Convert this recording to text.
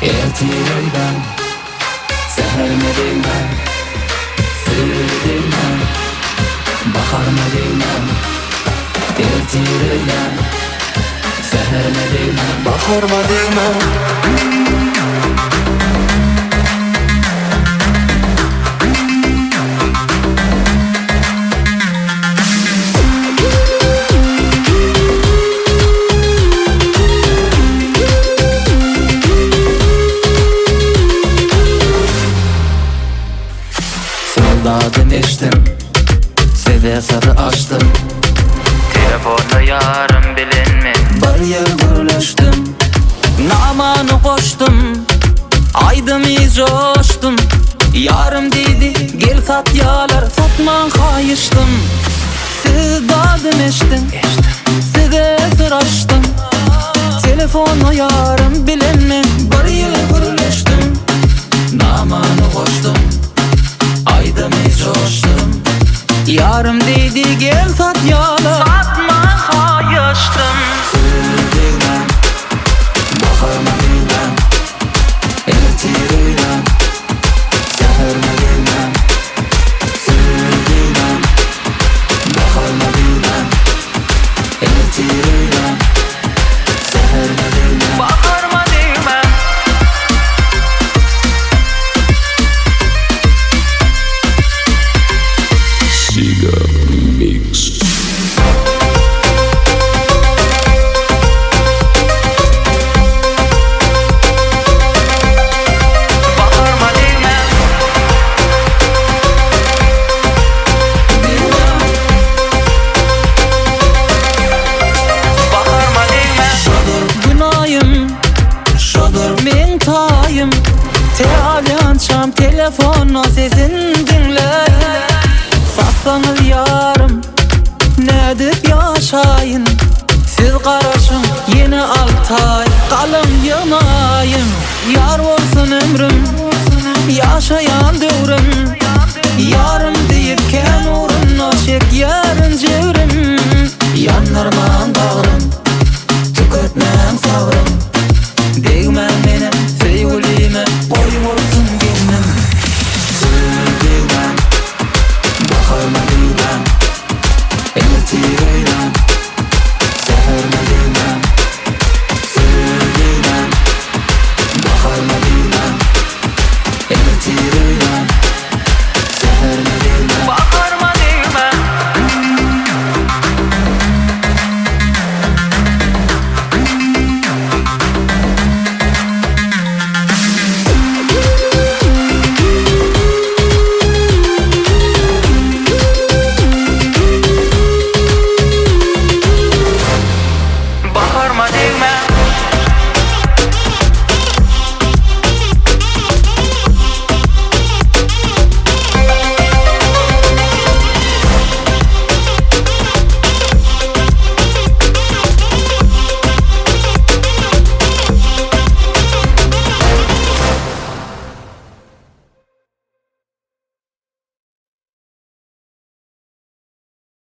Ertireyden seherme deyman, sır deyman, baharma deyman. Ertireyden seherme deyman, baharma deyman. Soldadım eştim, seve sarı açtım. Telefonda yarım bilinme, Bir yer gürleştim, namanı koştum, aydım coştum. Yarım dedi gel sat yalar, satman kayıştım. Sevdadım eştim, seve sarı açtım. Telefonu yarım bilinme, bir yer gürleştim, namanı koştum, aydım coştum. yarım dedi gel sat yalar, satman kayıştım. Sır deyman, baharma deyman. Ertireyden seherme deyman, sır deyman, baharma deyman. Ertireyden seherme deyman. Baharma deyman. Siga Mix. Baharma deyman. Baharma deyman. Günayım, Şodur men tayım. Tealyançam telefonu sesin dinle. Satsanız yarım, ne dip yaşayın. Siz karışın yeni 6 ay, kalın yanayım. Yar olsun ömrüm, yaşayan dövrüm. Yarım deyip ken uğruna çek yarın cevrim. yanlarıma